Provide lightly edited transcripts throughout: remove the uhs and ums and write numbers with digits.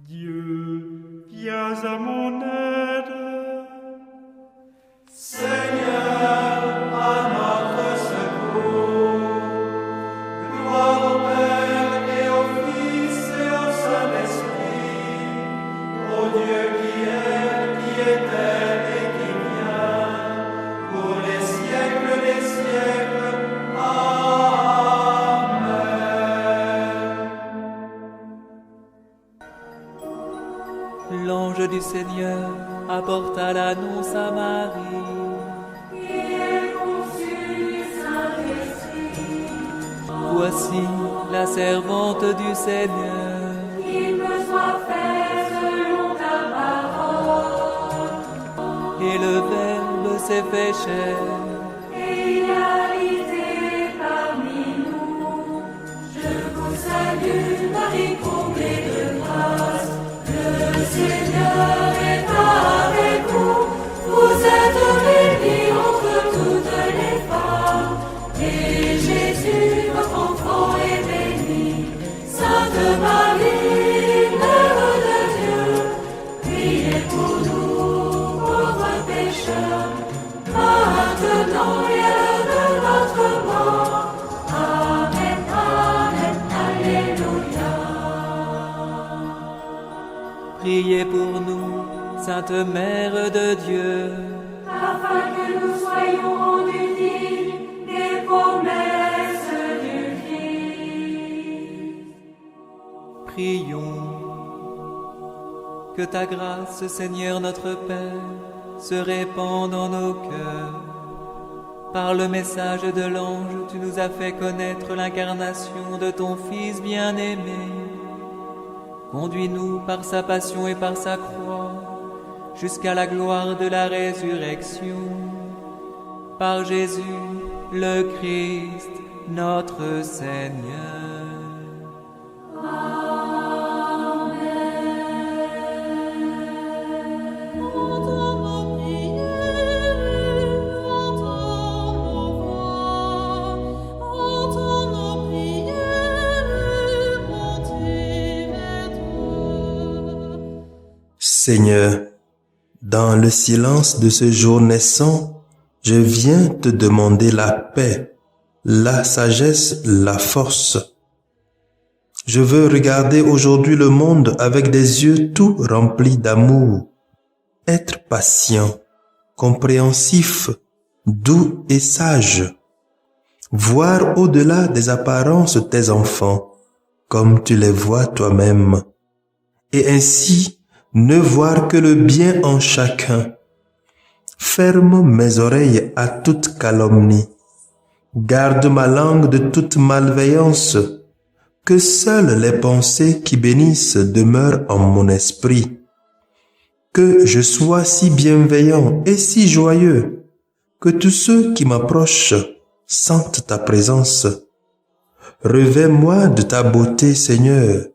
Dieu, viens à mon aide. Seigneur, à notre secours. Gloire au Père et au Fils et au Saint-Esprit, au Dieu qui était et qui vient, pour les siècles des siècles. Amen. L'ange du Seigneur apporta l'annonce à Marie. Voici la servante du Seigneur. Qu'il me soit fait selon ta parole. Et le Verbe s'est fait chair. Et il a habité parmi nous. Je vous salue, Marie, comblée de grâce. Le Seigneur est avec vous. Vous êtes bénie entre toutes les femmes. Et Jésus, votre enfant, est béni. Sainte Marie, Mère de Dieu, priez pour nous, pauvres pécheurs, maintenant et à l'heure de notre mort. Amen, Amen, Alléluia. Priez pour nous, Sainte Mère de Dieu. Afin que nous soyons rendus dignes des promesses du Christ. Prions. Que ta grâce, Seigneur notre Père, se répande en nos cœurs. Par le message de l'ange, tu nous as fait connaître l'incarnation de ton Fils bien-aimé. Conduis-nous par sa passion et par sa croix, jusqu'à la gloire de la résurrection. Par Jésus, le Christ, notre Seigneur. Seigneur, dans le silence de ce jour naissant, je viens te demander la paix, la sagesse, la force. Je veux regarder aujourd'hui le monde avec des yeux tout remplis d'amour, être patient, compréhensif, doux et sage, voir au-delà des apparences tes enfants, comme tu les vois toi-même, et ainsi ne voir que le bien en chacun. Ferme mes oreilles à toute calomnie. Garde ma langue de toute malveillance. Que seules les pensées qui bénissent demeurent en mon esprit. Que je sois si bienveillant et si joyeux, que tous ceux qui m'approchent sentent ta présence. Revêt-moi de ta beauté, Seigneur,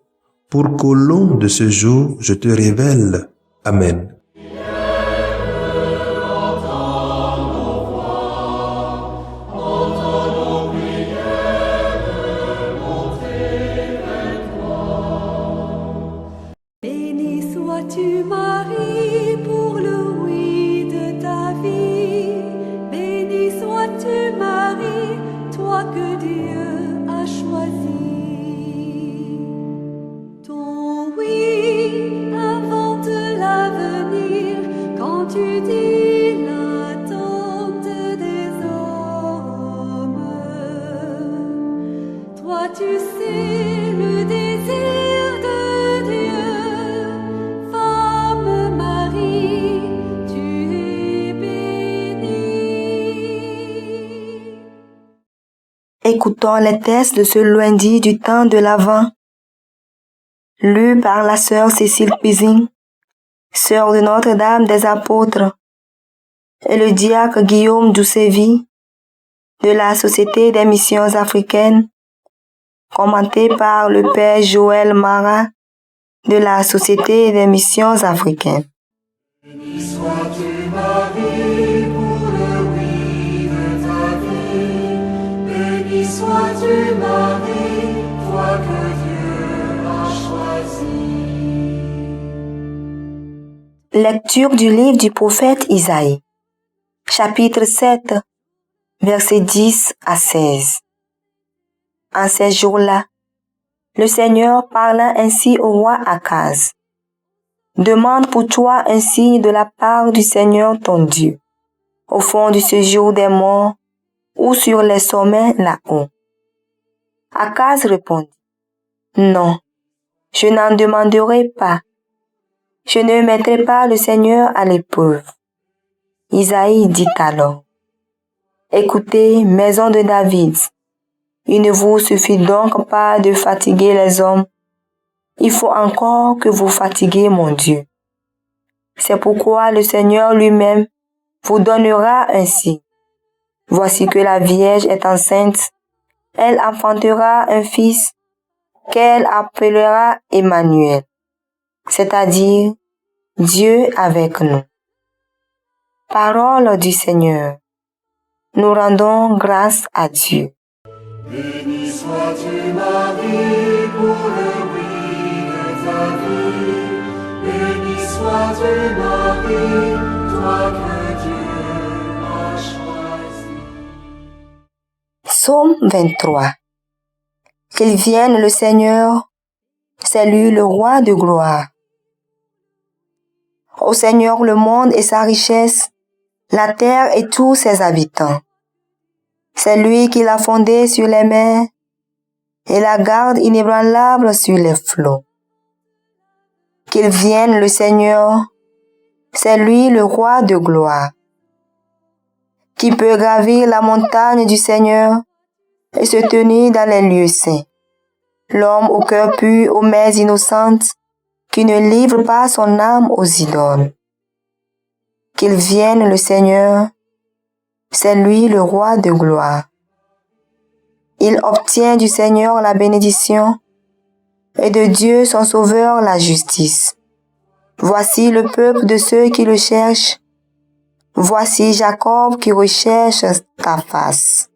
pour qu'au long de ce jour, je te révèle. Amen. Béni sois-tu, Marie, pour le oui de ta vie. Béni sois-tu, Marie, toi que Dieu a choisi. Ton oui invente l'avenir quand tu dis l'attente des hommes. Toi tu sais le désir de Dieu, femme Marie, tu es bénie. Écoutons les textes de ce lundi du temps de l'Avent, lu par la sœur Cécile Cuisine, sœur de Notre-Dame des Apôtres, et le diacre Guillaume Doucevi, de la Société des Missions Africaines, commenté par le Père Joël Marat, de la Société des Missions Africaines. Béni sois-tu, Marie, pour le oui de ta vie. Béni sois-tu, Marie, toi que Dieu a choisi. Lecture du livre du prophète Isaïe, chapitre 7, versets 10 à 16. En ces jours-là, le Seigneur parla ainsi au roi Akaz. Demande pour toi un signe de la part du Seigneur ton Dieu, au fond du séjour des morts ou sur les sommets là-haut. Akaz répondit, non, je n'en demanderai pas. Je ne mettrai pas le Seigneur à l'épreuve. Isaïe dit alors, écoutez, maison de David, il ne vous suffit donc pas de fatiguer les hommes, il faut encore que vous fatiguez mon Dieu. C'est pourquoi le Seigneur lui-même vous donnera un signe. Voici que la Vierge est enceinte, elle enfantera un fils qu'elle appellera Emmanuel, c'est-à-dire Dieu avec nous. Parole du Seigneur. Nous rendons grâce à Dieu. Béni sois-tu Marie pour le oui de ta vie. Béni sois-tu Marie, toi que Dieu a choisi. Psaume 23. Qu'il vienne le Seigneur, c'est lui le roi de gloire. Au Seigneur le monde et sa richesse, la terre et tous ses habitants. C'est lui qui l'a fondée sur les mers et la garde inébranlable sur les flots. Qu'il vienne le Seigneur, c'est lui le roi de gloire. Qui peut gravir la montagne du Seigneur et se tenir dans les lieux saints. L'homme au cœur pur, aux mains innocentes, qui ne livre pas son âme aux idoles. Qu'il vienne le Seigneur, c'est lui le roi de gloire. Il obtient du Seigneur la bénédiction et de Dieu son sauveur la justice. Voici le peuple de ceux qui le cherchent. Voici Jacob qui recherche ta face.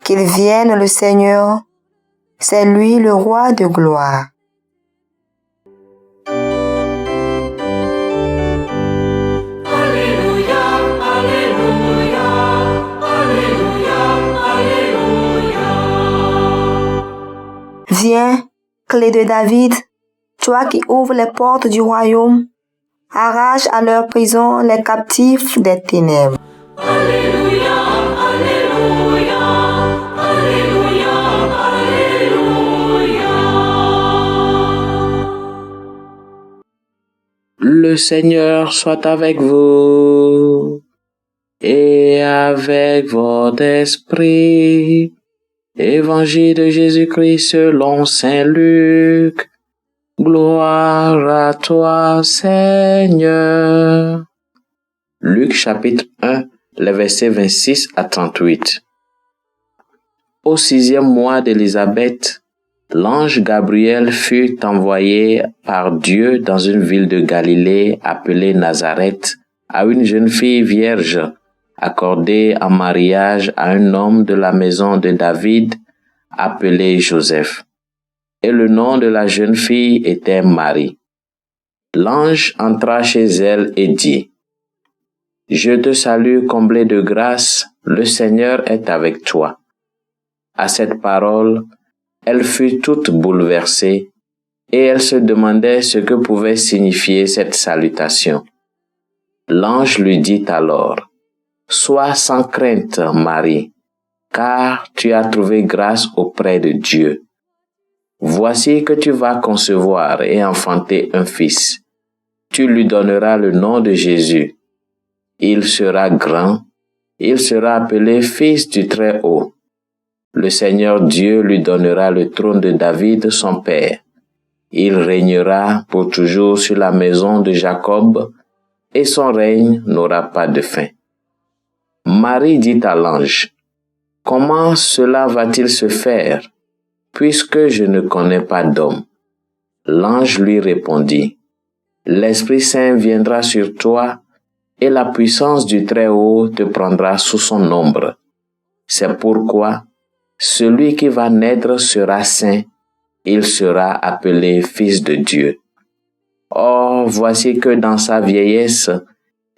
Qu'il vienne le Seigneur, c'est lui le roi de gloire. Alléluia, Alléluia, Alléluia, Alléluia. Viens, clé de David, toi qui ouvres les portes du royaume, arrache à leur prison les captifs des ténèbres. Alléluia, Alléluia, Alléluia, Alléluia. Le Seigneur soit avec vous et avec votre esprit. Évangile de Jésus-Christ selon saint Luc. Gloire à toi, Seigneur. Luc chapitre 1, les versets 26 à 38. Au 6e mois d'Élisabeth, l'ange Gabriel fut envoyé par Dieu dans une ville de Galilée appelée Nazareth à une jeune fille vierge, accordée en mariage à un homme de la maison de David appelé Joseph. Et le nom de la jeune fille était Marie. L'ange entra chez elle et dit, « Je te salue, comblée de grâce, le Seigneur est avec toi. » À cette parole, elle fut toute bouleversée et elle se demandait ce que pouvait signifier cette salutation. L'ange lui dit alors, « Sois sans crainte, Marie, car tu as trouvé grâce auprès de Dieu. Voici que tu vas concevoir et enfanter un fils. Tu lui donneras le nom de Jésus. Il sera grand, il sera appelé Fils du Très-Haut. Le Seigneur Dieu lui donnera le trône de David, son père. Il régnera pour toujours sur la maison de Jacob, et son règne n'aura pas de fin. » Marie dit à l'ange, « Comment cela va-t-il se faire, puisque je ne connais pas d'homme? » L'ange lui répondit, « L'Esprit Saint viendra sur toi, et la puissance du Très-Haut te prendra sous son ombre. C'est pourquoi celui qui va naître sera saint, il sera appelé Fils de Dieu. Or, voici que dans sa vieillesse,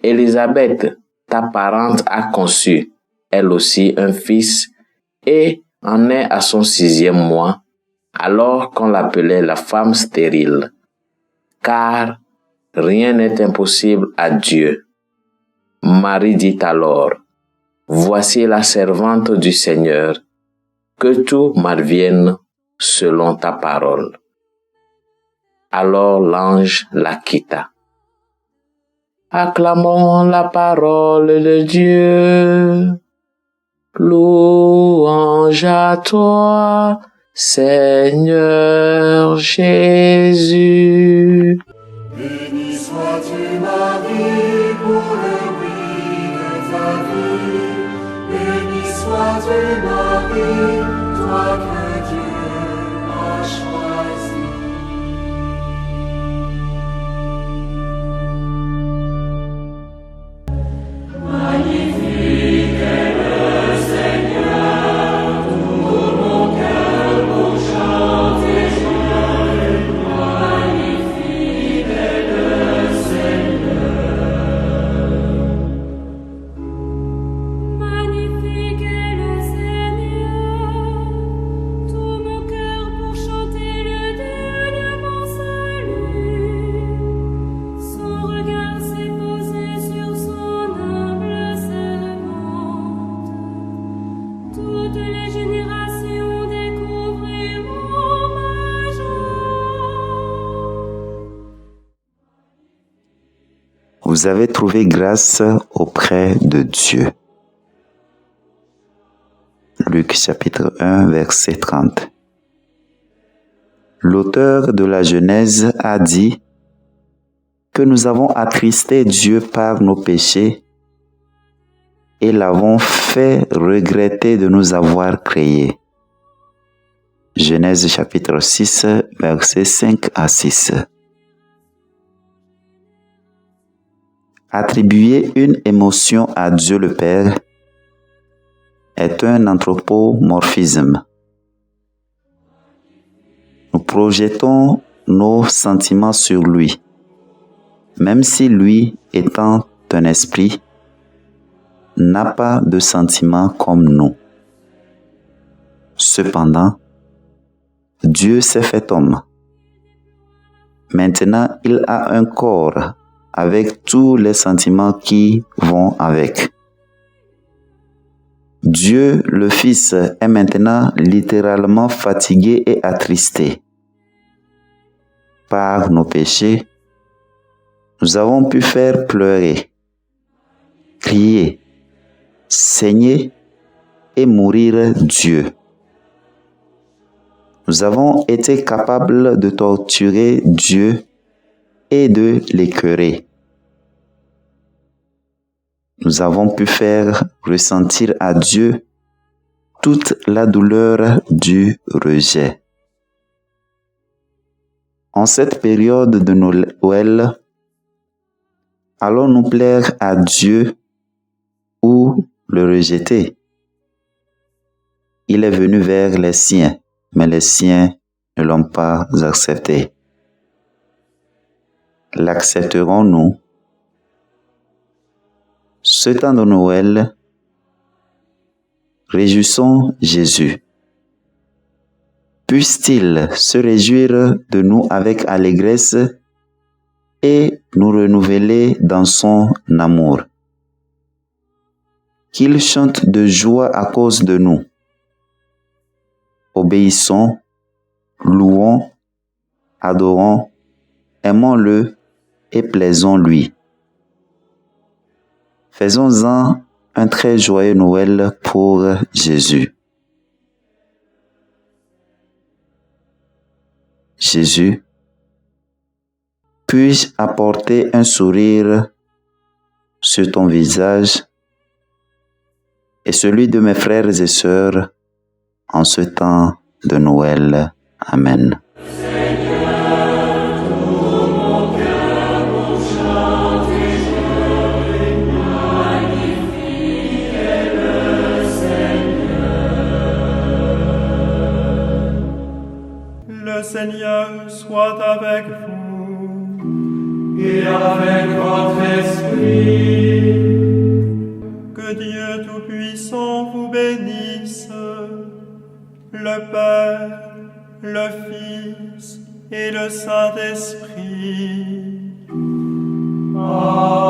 Élisabeth, ta parente, a conçu, elle aussi, un fils, et en est à son 6e mois, alors qu'on l'appelait la femme stérile. Car rien n'est impossible à Dieu. Marie dit alors, voici la servante du Seigneur, que tout m'advienne selon ta parole. Alors l'ange la quitta. Acclamons la parole de Dieu. Louange à toi, Seigneur Jésus. Béni sois-tu, Marie, pour le oui de ta vie. Béni sois-tu, Marie, toi que Dieu a choisi. Magnifique est le Seigneur, tout mon cœur pour chanter joyeux. Magnifique est le Seigneur. Magnifique est le Seigneur, tout mon cœur pour chanter le Dieu de mon salut. Son regard s'est posé sur son humble servante. Toutes les générations découvriront ma joie. Vous avez trouvé grâce auprès de Dieu. Luc chapitre 1, verset 30. L'auteur de la Genèse a dit que nous avons attristé Dieu par nos péchés et l'avons fait regretter de nous avoir créés. Genèse chapitre 6, versets 5 à 6. Attribuer une émotion à Dieu le Père est un anthropomorphisme. Nous projetons nos sentiments sur lui, même si lui, étant un esprit, n'a pas de sentiments comme nous. Cependant, Dieu s'est fait homme. Maintenant, il a un corps avec tous les sentiments qui vont avec. Dieu, le Fils, est maintenant littéralement fatigué et attristé. Par nos péchés, nous avons pu faire pleurer, crier, saigner et mourir Dieu. Nous avons été capables de torturer Dieu et de l'écœurer. Nous avons pu faire ressentir à Dieu toute la douleur du rejet. En cette période de Noël, allons-nous plaire à Dieu ou le rejeter? Il est venu vers les siens, mais les siens ne l'ont pas accepté. L'accepterons-nous? Ce temps de Noël, réjouissons Jésus. Puisse-t-il se réjouir de nous avec allégresse et nous renouveler dans son amour. Qu'il chante de joie à cause de nous. Obéissons, louons, adorons, aimons-le et plaisons-lui. Faisons-en un très joyeux Noël pour Jésus. Jésus, puis-je apporter un sourire sur ton visage et celui de mes frères et sœurs en ce temps de Noël. Amen. Le Seigneur soit avec vous. et avec votre esprit. Que Dieu Tout-Puissant vous bénisse, le Père, le Fils et le Saint-Esprit. Amen.